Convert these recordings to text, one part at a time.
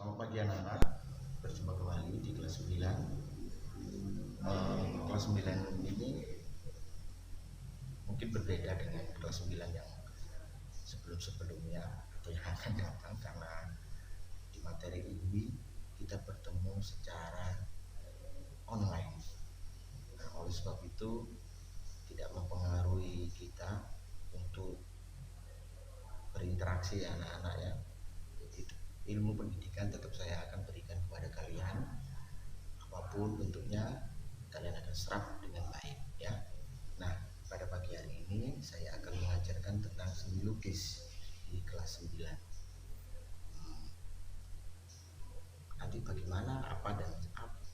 Selamat pagi anak-anak, berjumpa kembali di kelas 9. Kelas 9 ini mungkin berbeda dengan kelas 9 yang sebelum-sebelumnya atau yang akan datang, karena di materi ini kita bertemu secara online. Nah, oleh sebab itu tidak mempengaruhi kita untuk berinteraksi ya anak-anak ya. Jadi ilmu pendidikan tetap saya akan berikan kepada kalian, apapun bentuknya kalian akan serap dengan baik ya. Nah, pada pagi hari ini saya akan mengajarkan tentang seni lukis di kelas 9. Nanti bagaimana, apa dan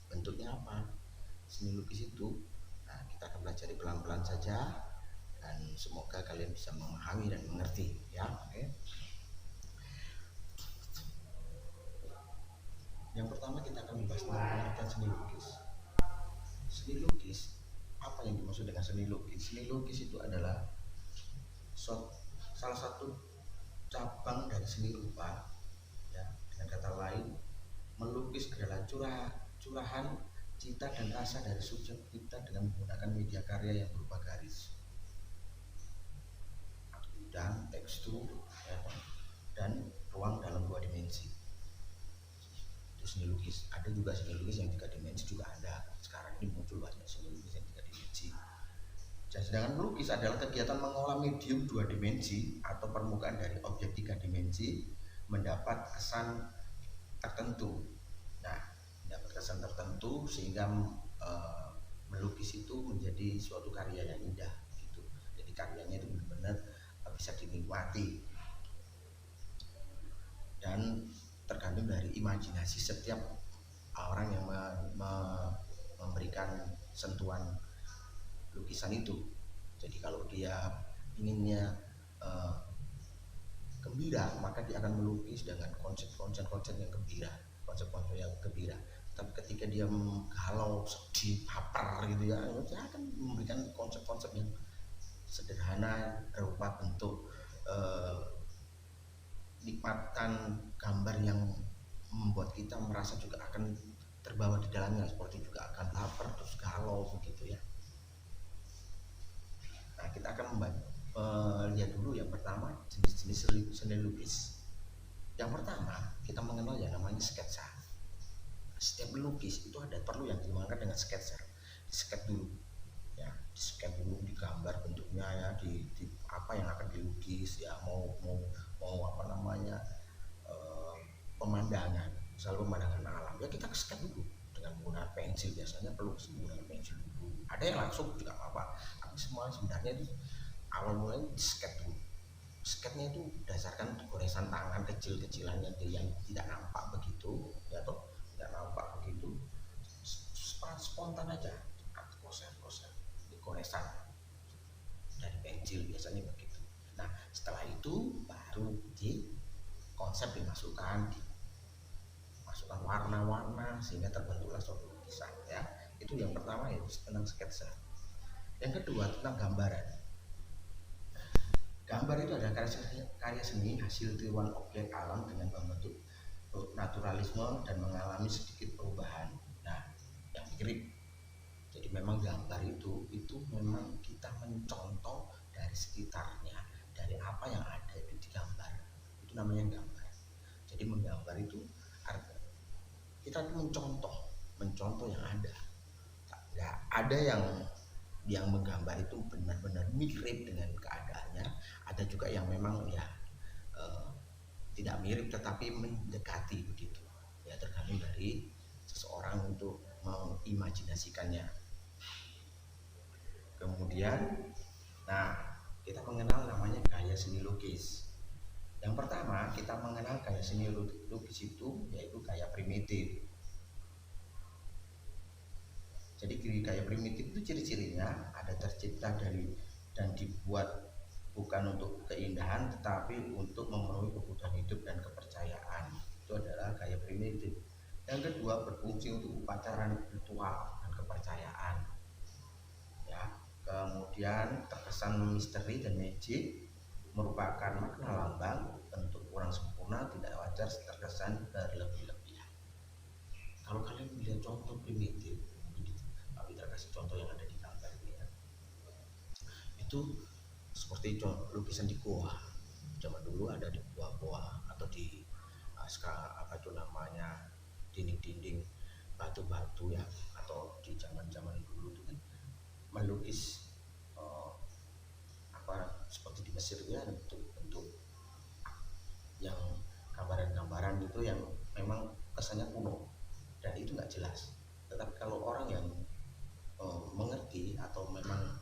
bentuknya apa seni lukis itu, nah kita akan belajar pelan-pelan saja, dan semoga kalian bisa memahami dan mengerti ya. Oke. Yang pertama kita akan membahas tentang pengertian seni lukis. Seni lukis, apa yang dimaksud dengan seni lukis? Seni lukis itu adalah salah satu cabang dari seni rupa ya. Dengan kata lain, melukis adalah curahan cita dan rasa dari subjek kita dengan menggunakan media karya yang berupa garis dan tekstur ya, dan ruang dalam 2 dimensi. Itu seni lukis. Ada juga seni lukis yang 3 dimensi juga ada. Sekarang ini muncul banyak seni lukis yang 3 dimensi. Sedangkan melukis adalah kegiatan mengolah medium 2 dimensi atau permukaan dari objek 3 dimensi mendapat kesan tertentu. Nah, mendapat kesan tertentu sehingga melukis itu menjadi suatu karya yang indah gitu. Jadi karyanya itu benar-benar bisa dinikmati dan tergantung dari imajinasi setiap orang yang memberikan sentuhan lukisan itu. Jadi kalau dia inginnya gembira, maka dia akan melukis dengan konsep-konsep yang gembira, konsep-konsep yang gembira. Tapi ketika dia galau, sedih, baper gitu ya, dia akan memberikan konsep-konsep yang sederhana berupa bentuk nikmatan gambar yang membuat kita merasa juga akan terbawa di dalamnya, seperti juga akan lapar terus galau begitu ya. Nah, kita akan lihat dulu yang pertama jenis-jenis seni lukis. Yang pertama kita mengenal yang namanya sketsa. Setiap melukis itu ada perlu yang dimulakan dengan sketsa. Sketch dulu ya, sketch dulu, digambar bentuknya ya, di apa yang akan dilukis ya, mau apa namanya, pemandangan, misalnya pemandangan alam ya, kita sketch dulu dengan menggunakan pensil. Biasanya perlu menggunakan pensil dulu, ada yang langsung juga apa, tapi semua sebenarnya itu awal mulanya sketch dulu. Sketchnya itu berdasarkan goresan tangan kecil-kecilan yang tidak nampak begitu ya, atau tidak nampak begitu, spontan aja, koser goresan dari pensil biasanya begitu. Nah, setelah itu baru dimasukkan warna-warna sehingga terbentuklah suatu lukisan ya. Itu yang pertama, yaitu tentang sketsa. Yang kedua tentang gambaran. Gambar itu adalah karya seni hasil tiruan objek alam dengan membentuk naturalisme dan mengalami sedikit perubahan. Nah, yang mirip. Jadi memang gambar itu memang kita mencontoh dari sekitarnya, dari apa yang ada itu digambar. Itu namanya gambar. Jadi menggambar itu kita mencontoh yang ada. Nggak ada yang menggambar itu benar-benar mirip dengan keadaannya. Ada juga yang memang ya tidak mirip tetapi mendekati begitu ya, tergantung dari seseorang untuk mengimajinasikannya. Kemudian kita mengenal namanya gaya seni lukis. Yang pertama kita mengenal gaya seni lukis itu yaitu gaya primitif. Jadi gaya primitif itu ciri-cirinya ada tercipta dari dan dibuat bukan untuk keindahan tetapi untuk memenuhi kebutuhan hidup dan kepercayaan. Itu adalah gaya primitif. Yang kedua berfungsi untuk upacara ritual dan kepercayaan ya. Kemudian terkesan misteri dan magic, merupakan makna lambang bentuk kurang sempurna, tidak wajar, terkesan berlebih-lebih. contoh primitif. Tapi kita kasih contoh yang ada di gambar ini ya. Itu seperti lukisan di goa. Zaman dulu ada di goa-goa atau di apa itu namanya, dinding-dinding batu-batu ya, atau di zaman-zaman dulu itu kan melukis apa seperti di Mesir ya, bentuk-bentuk yang gambaran-gambaran itu yang memang kesannya kuno dan itu nggak jelas. Tetapi kalau orang yang mengerti atau memang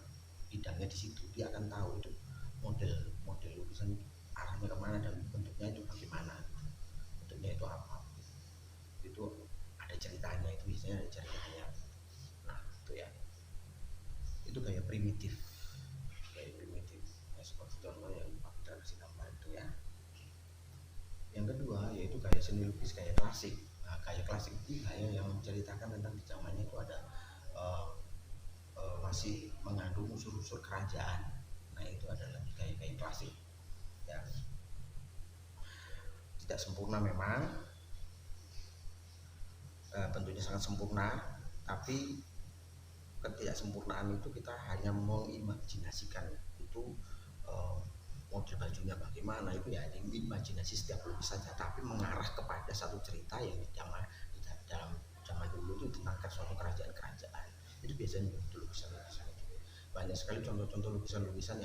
bidangnya di situ, dia akan tahu itu model lukisan arahnya kemana dan bentuknya itu bagaimana, bentuknya itu apa, itu ada ceritanya, itu biasanya ada ceritanya. Nah itu ya, itu gaya primitif ya, seperti contoh yang Pak Fitra kasih gambar itu ya. Yang kedua yaitu gaya seni lukis gaya klasik. Nah, gaya klasik itu gaya yang menceritakan tentang di zamannya itu ada masih mengandung unsur-unsur kerajaan. Nah itu adalah gaya-gaya klasik ya. Tidak sempurna memang, bentuknya sangat sempurna, tapi ketidaksempurnaan itu kita hanya mengimajinasikan itu model bajunya bagaimana, itu ya imajinasi setiap lukis saja, tapi mengarah kepada satu cerita yang dalam zaman dulu itu tentang suatu kerajaan-kerajaan. Itu biasanya lukisan-lukisan itu banyak sekali contoh-contoh lukisan-lukisan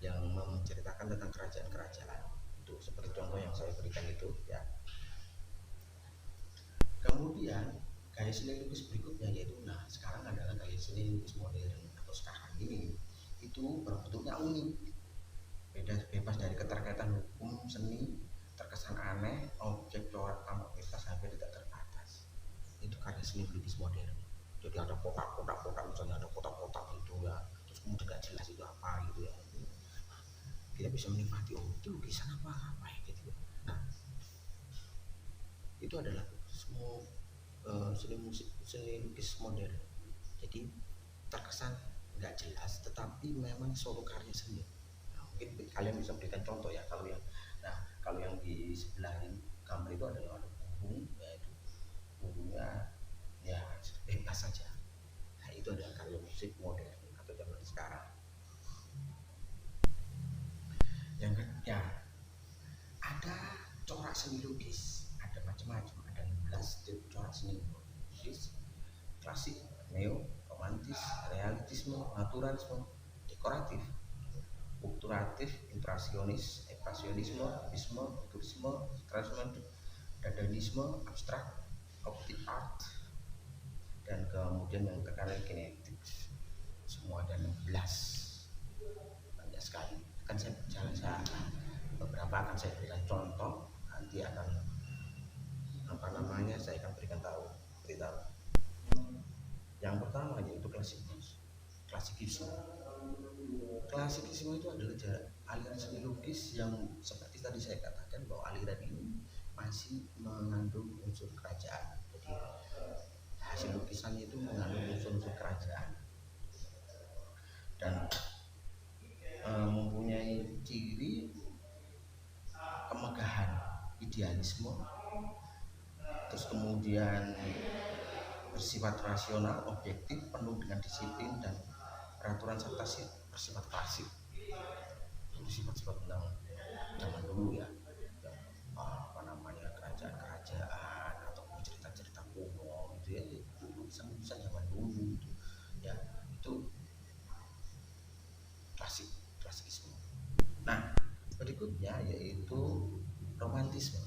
yang menceritakan tentang kerajaan-kerajaan. Itu seperti contoh yang saya berikan itu ya. Kemudian gaya seni lukis berikutnya yaitu, nah sekarang adalah gaya seni lukis modern atau sekarang ini itu bentuknya unik, bebas dari keterkaitan hukum seni, terkesan aneh, objek corak tampak hampir tidak terbatas. Itu karya seni lukis modern. Jadi ada kotak-kotak, misalnya ada kotak-kotak itu ya, terus kemudian gak jelas itu apa gitu ya. Kita bisa menikmati, oh itu lukisan apa ya gitu. Nah itu adalah semua seni lukis modern. Jadi terkesan nggak jelas, tetapi memang suatu karya seni. Nah, mungkin kalian bisa berikan contoh ya kalau yang, nah kalau yang di sebelah ini gambar itu adalah ada burung, yaitu burungnya ya bebas saja. Nah itu adalah karya musik modern atau zaman sekarang. Yang ya ada corak seni lukis, ada macam-macam, ada 16 tipe corak seni lukis: klasik, neo, romantis, realisme, naturalisme, dekoratif, obturatif, impresionis, ekspresionisme, kubisme, futurisme, expressionisme, dadaisme, abstrak, optik art, dan kemudian yang tekanan kinetik. Semua ada 16, banyak sekali. Akan saya beberapa akan saya berikan contoh, nanti akan saya akan berikan beritahu. Yang pertama yaitu klasikisme. Klasikisme itu adalah aliran seni lukis yang seperti tadi saya katakan bahwa aliran ini masih mengandung unsur kerajaan. Jadi hasil lukisannya itu mengandung unsur-unsur kerajaan dan mempunyai ciri kemegahan, idealisme, terus kemudian bersifat rasional, objektif, penuh dengan disiplin dan peraturan, serta bersifat klasik. Itu sifat-sifat tentang zaman dulu ya, apa namanya, kerajaan-kerajaan ataupun cerita-cerita kuno gitu ya, itu lukisan-lukisan zaman dulu itu ya, itu klasikisme. Nah berikutnya yaitu romantisme.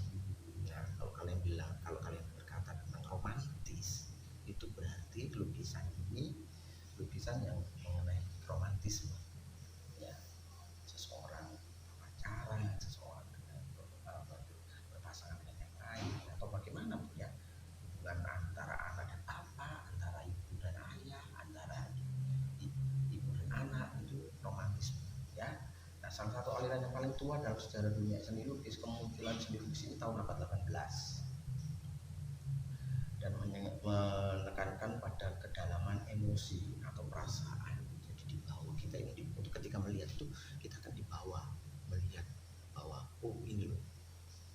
Nah kalau kalian berkata tentang romantis, itu berarti lukisan ini lukisan yang mengenai romantisme ya, seseorang pacaran, seseorang dengan berpasangan dengan yang lain, atau bagaimana ya, hubungan antara anak dan bapak, antara ibu dan ayah, antara ibu dan anak, itu romantisme ya. Nah salah satu aliran yang paling tua dalam sejarah dunia seni lukis, kemunculan seni lukis ini tahun abad 18 dan menekankan pada kedalaman emosi atau perasaan. Jadi di bawah kita ini, ketika melihat itu kita akan dibawa melihat bahwa oh ini loh,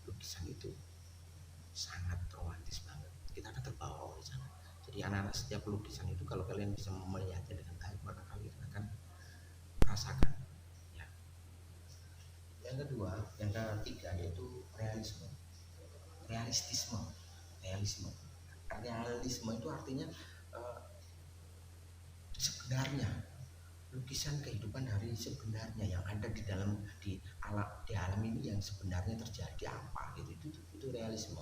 lukisan itu sangat romantis banget, kita akan terbawa oleh sana. Jadi anak-anak setiap lukisan itu kalau kalian bisa melihatnya dengan baik maka kalian akan rasakan ya. Yang kedua, yang ketiga yaitu realisme. Realistisme. Realisme. Realisme itu artinya sebenarnya, lukisan kehidupan hari sebenarnya yang ada di alam ini yang sebenarnya terjadi apa gitu, itu realisme.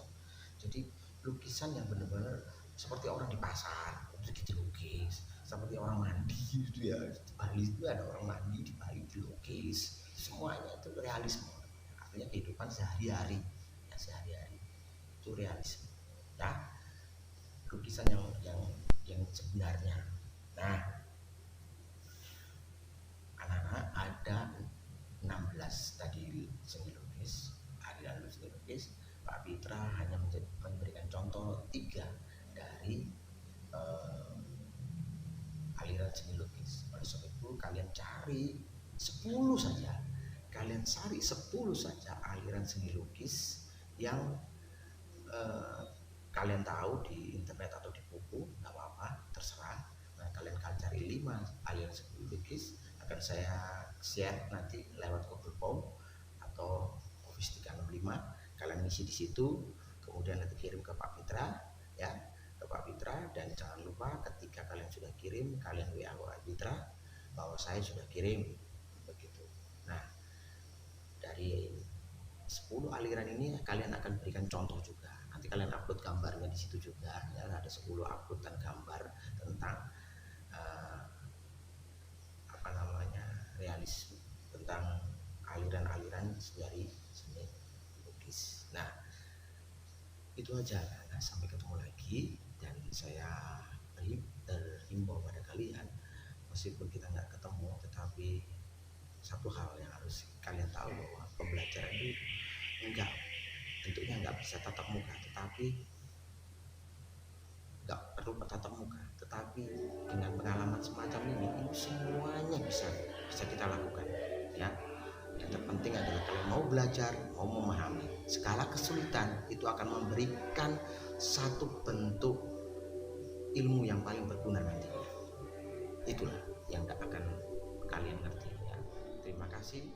Jadi lukisan yang benar-benar seperti orang di pasar itu dilukis, seperti orang mandi gitu ya, di Bali itu ada orang mandi di Bali dilukis, semuanya itu realisme, artinya kehidupan sehari-hari ya, sehari-hari itu realisme ya, lukisan yang sebenarnya. Nah, anak-anak ada 16 tadi seni lukis, aliran seni lukis. Pak Pitra hanya memberikan contoh 3 dari aliran seni lukis. Oleh sebab itu kalian cari 10 saja, kalian cari 10 saja aliran seni lukis yang kalian tahu di internet atau di buku, nggak apa-apa, terserah. Nah, kalian cari 5 aliran seni lukis, akan saya share nanti lewat Google Form atau Office 365. Kalian isi di situ, kemudian nanti kirim ke Pak Pitra ya, ke Pak Pitra, dan jangan lupa ketika kalian sudah kirim, kalian WA Pak Pitra bahwa saya sudah kirim begitu. Nah, dari 10 aliran ini kalian akan berikan contoh juga. Nanti kalian upload gambarnya di situ juga ya, ada 10 uploadan gambar tentang realisme, tentang aliran-aliran dari seni lukis. Nah, itu aja. Nah, sampai ketemu lagi, dan saya berhimbau pada kalian, meskipun kita nggak ketemu, tetapi satu hal yang harus kalian tahu bahwa pembelajaran itu tentunya nggak bisa tatap muka, tetapi nggak perlu tatap muka, tetapi dengan pengalaman semacam ini semuanya bisa kita lakukan ya. Yang terpenting adalah kalian mau belajar, mau memahami. Skala kesulitan itu akan memberikan satu bentuk ilmu yang paling berguna nantinya. Itulah yang akan kalian ngerti ya. Terima kasih.